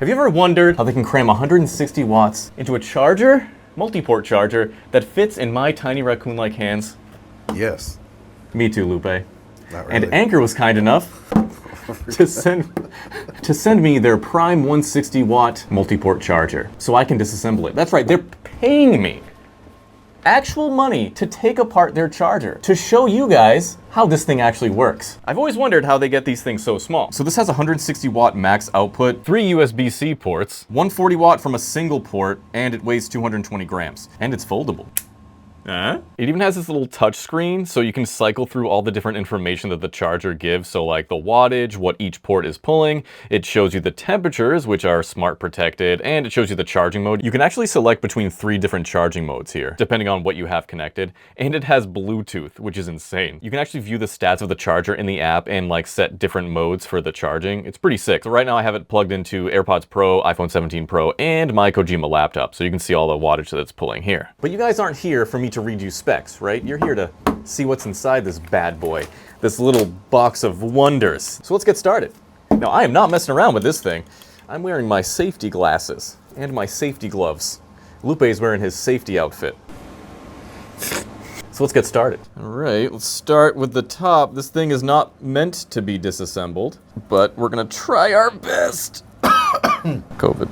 Have you ever wondered how they can cram 160 watts into a charger, multi-port charger, that fits in my tiny raccoon-like hands? Yes. Me too, Lupe. Not really. And Anker was kind enough to send me their prime 160 watt multi-port charger so I can disassemble it. That's right, they're paying me actual money to take apart their charger to show you guys how this thing actually works. I've always wondered how they get these things so small. So this has 160 watt max output, 3 USB-C ports, 140 watt from a single port, and it weighs 220 grams. And it's foldable. It even has this little touch screen so you can cycle through all the different information that the charger gives. So like the wattage, what each port is pulling. It shows you the temperatures, which are smart protected, and it shows you the charging mode. You can actually select between 3 different charging modes here, depending on what you have connected. And it has Bluetooth, which is insane. You can actually view the stats of the charger in the app and like set different modes for the charging. It's pretty sick. So right now I have it plugged into AirPods Pro, iPhone 17 Pro, and my Kojima laptop. So you can see all the wattage that it's pulling here. But you guys aren't here for me to read you specs, right? You're here to see what's inside this bad boy, this little box of wonders. So let's get started. Now, I am not messing around with this thing. I'm wearing my safety glasses and my safety gloves. Lupe is wearing his safety outfit. So let's get started. All right, let's start with the top. This thing is not meant to be disassembled, but we're gonna try our best. COVID.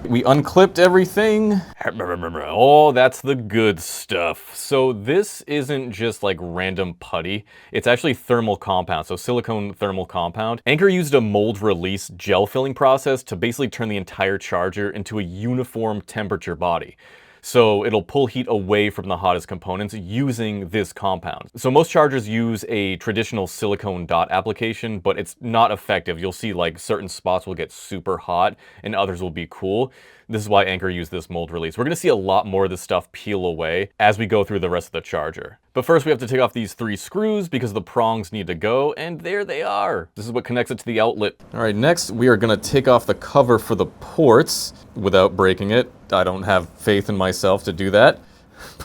We unclipped everything. Oh, that's the good stuff. So this isn't just like random putty. It's actually thermal compound, so silicone thermal compound. Anker used a mold release gel filling process to basically turn the entire charger into a uniform temperature body. So it'll pull heat away from the hottest components using this compound. So most chargers use a traditional silicone dot application, but it's not effective. You'll see like certain spots will get super hot and others will be cool. This is why Anker used this mold release. We're gonna see a lot more of this stuff peel away as we go through the rest of the charger. But first we have to take off these 3 screws because the prongs need to go, and there they are. This is what connects it to the outlet. All right, next we are gonna take off the cover for the ports without breaking it. I don't have faith in myself to do that,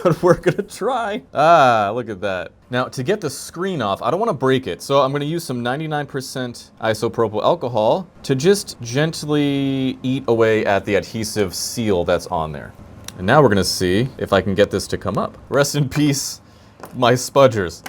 but we're gonna try. Ah, look at that. Now, to get the screen off, I don't wanna break it, so I'm gonna use some 99% isopropyl alcohol to just gently eat away at the adhesive seal that's on there. And now we're gonna see if I can get this to come up. Rest in peace, my spudgers.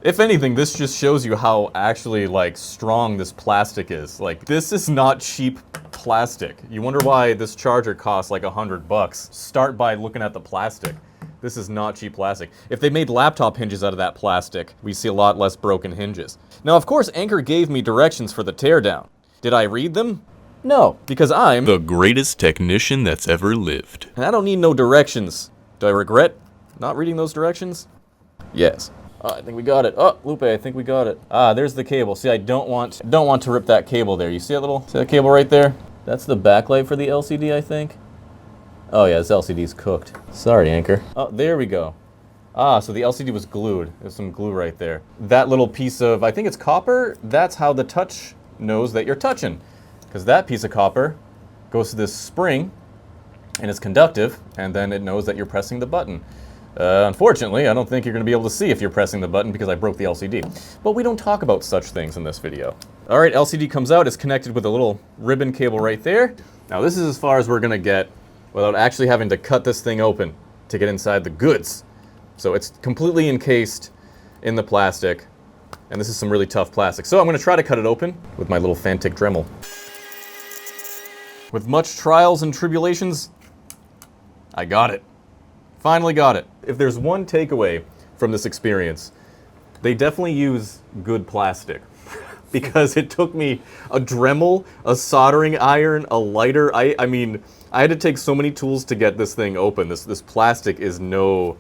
If anything, this just shows you how actually like strong this plastic is. Like, this is not cheap plastic. You wonder why this charger costs like $100. Start by looking at the plastic. This is not cheap plastic. If they made laptop hinges out of that plastic, we see a lot less broken hinges. Now, of course, Anker gave me directions for the teardown. Did I read them? No, because I'm the greatest technician that's ever lived. and I don't need no directions. Do I regret not reading those directions? Yes. Oh, I think we got it. Oh, Lupe, I think we got it. Ah, there's the cable. See, I don't want to rip that cable there. You see that cable right there? That's the backlight for the LCD, I think. Oh yeah, this LCD's cooked. Sorry, Anker. Oh, there we go. Ah, so the LCD was glued. There's some glue right there. That little piece of, I think it's copper, that's how the touch knows that you're touching. Because that piece of copper goes to this spring, and it's conductive, and then it knows that you're pressing the button. Unfortunately, I don't think you're going to be able to see if you're pressing the button because I broke the LCD. But we don't talk about such things in this video. All right, LCD comes out. It's connected with a little ribbon cable right there. Now, this is as far as we're going to get without actually having to cut this thing open to get inside the goods. So it's completely encased in the plastic, and this is some really tough plastic. So I'm going to try to cut it open with my little Fantic Dremel. With much trials and tribulations, I got it. Finally got it. If there's one takeaway from this experience, they definitely use good plastic. Because it took me a Dremel, a soldering iron, a lighter. I mean, I had to take so many tools to get this thing open. This plastic is no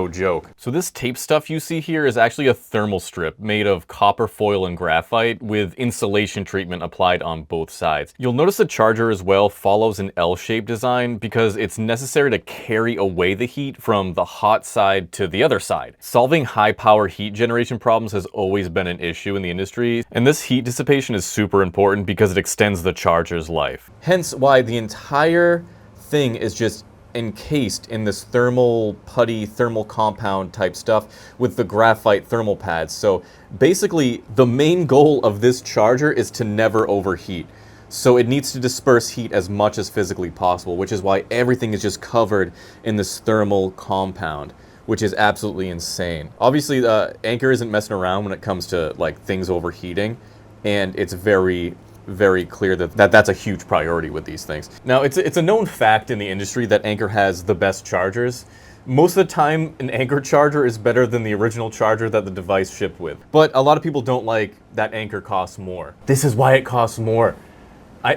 joke. So this tape stuff you see here is actually a thermal strip made of copper foil and graphite with insulation treatment applied on both sides. You'll notice the charger as well follows an L-shaped design because it's necessary to carry away the heat from the hot side to the other side. Solving high power heat generation problems has always been an issue in the industry, and this heat dissipation is super important because it extends the charger's life. Hence why the entire thing is just encased in this thermal putty, thermal compound type stuff with the graphite thermal pads. So basically the main goal of this charger is to never overheat. So it needs to disperse heat as much as physically possible, which is why everything is just covered in this thermal compound, which is absolutely insane. Obviously, Anker isn't messing around when it comes to like things overheating, and it's very, very clear that that's a huge priority with these things. Now, it's a known fact in the industry that Anker has the best chargers. Most of the time, an Anker charger is better than the original charger that the device shipped with. But a lot of people don't like that Anker costs more. This is why it costs more.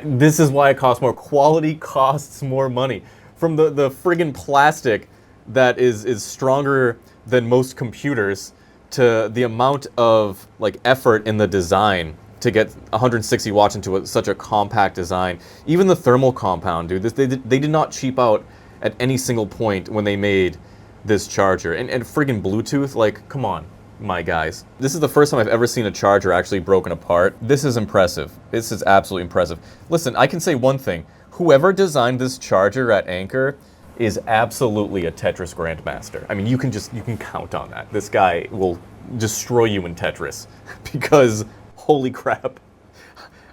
This is why it costs more. Quality costs more money. From the friggin' plastic that is stronger than most computers to the amount of like effort in the design to get 160 watts into such a compact design. Even the thermal compound, dude, they did not cheap out at any single point when they made this charger. And friggin' Bluetooth, like, come on, my guys. This is the first time I've ever seen a charger actually broken apart. This is impressive. This is absolutely impressive. Listen, I can say one thing. Whoever designed this charger at Anker is absolutely a Tetris grandmaster. I mean, you can count on that. This guy will destroy you in Tetris because holy crap.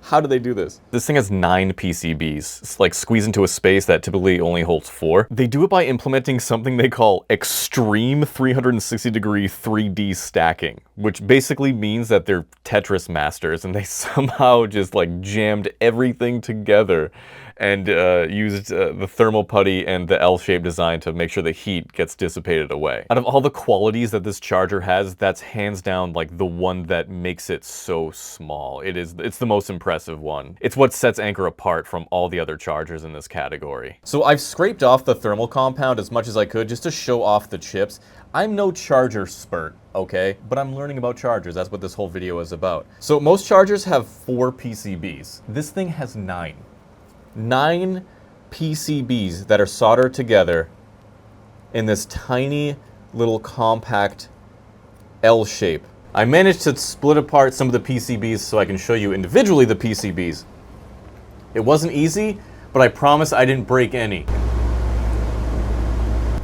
How do they do this? This thing has 9 PCBs. It's like squeezed into a space that typically only holds 4. They do it by implementing something they call extreme 360-degree 3D stacking, which basically means that they're Tetris masters and they somehow just like jammed everything together and used the thermal putty and the L-shaped design to make sure the heat gets dissipated away. Out of all the qualities that this charger has, that's hands down like the one that makes it so small. It's the most impressive one. It's what sets Anker apart from all the other chargers in this category. So I've scraped off the thermal compound as much as I could just to show off the chips. I'm no charger spurt, okay? But I'm learning about chargers. That's what this whole video is about. So most chargers have 4 PCBs. This thing has 9. 9 PCBs that are soldered together in this tiny little compact L shape. I managed to split apart some of the PCBs so I can show you individually the PCBs. It wasn't easy, but I promise I didn't break any.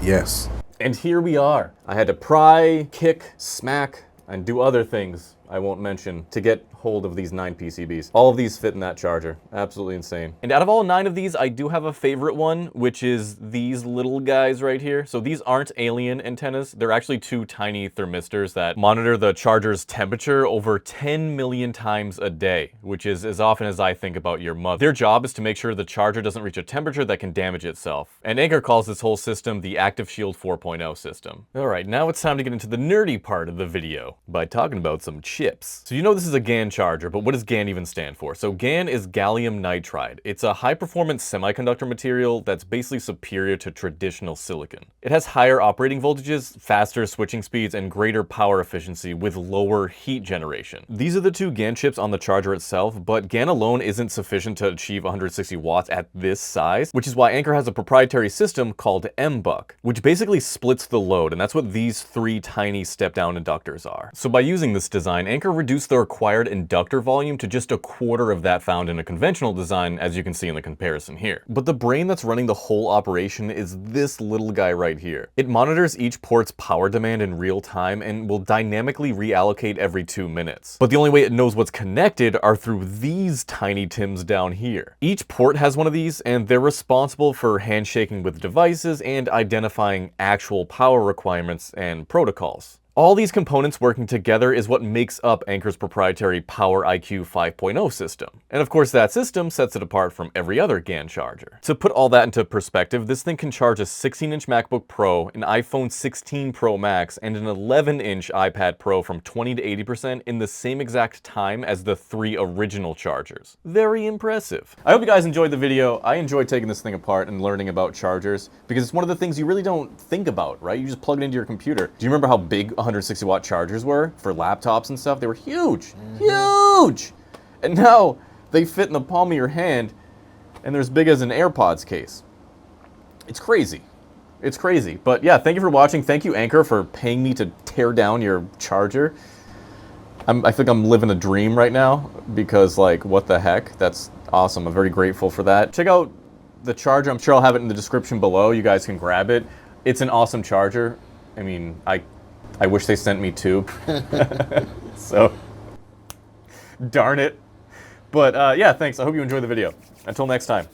Yes. And here we are. I had to pry, kick, smack, and do other things I won't mention to get hold of these 9 PCBs. All of these fit in that charger. Absolutely insane. And out of all 9 of these, I do have a favorite one, which is these little guys right here. So these aren't alien antennas. They're actually 2 tiny thermistors that monitor the charger's temperature over 10 million times a day, which is as often as I think about your mother. Their job is to make sure the charger doesn't reach a temperature that can damage itself. And Anker calls this whole system the Active Shield 4.0 system. All right, now it's time to get into the nerdy part of the video by talking about some chips. So you know this is a GaN charger, but what does GaN even stand for? So GaN is gallium nitride. It's a high-performance semiconductor material that's basically superior to traditional silicon. It has higher operating voltages, faster switching speeds, and greater power efficiency with lower heat generation. These are the 2 GaN chips on the charger itself, but GaN alone isn't sufficient to achieve 160 watts at this size, which is why Anker has a proprietary system called M-Buck, which basically splits the load, and that's what these 3 tiny step-down inductors are. So by using this design, Anker reduced the required inductor volume to just 1/4 of that found in a conventional design, as you can see in the comparison here. But the brain that's running the whole operation is this little guy right here. It monitors each port's power demand in real time and will dynamically reallocate every 2 minutes. But the only way it knows what's connected are through these tiny TIMs down here. Each port has one of these, and they're responsible for handshaking with devices and identifying actual power requirements and protocols. All these components working together is what makes up Anker's proprietary Power IQ 5.0 system. And of course that system sets it apart from every other GaN charger. To put all that into perspective, this thing can charge a 16-inch MacBook Pro, an iPhone 16 Pro Max, and an 11-inch iPad Pro from 20 to 80% in the same exact time as the 3 original chargers. Very impressive. I hope you guys enjoyed the video. I enjoyed taking this thing apart and learning about chargers because it's one of the things you really don't think about, right? You just plug it into your computer. Do you remember how big 160 watt chargers were for laptops and stuff? They were huge, huge. And now they fit in the palm of your hand and they're as big as an AirPods case. It's crazy. It's crazy. But yeah, thank you for watching. Thank you, Anker, for paying me to tear down your charger. I think I'm living a dream right now because, like, what the heck? That's awesome. I'm very grateful for that. Check out the charger. I'm sure I'll have it in the description below. You guys can grab it. It's an awesome charger. I mean, I wish they sent me 2. So, darn it. But yeah, thanks. I hope you enjoyed the video. Until next time.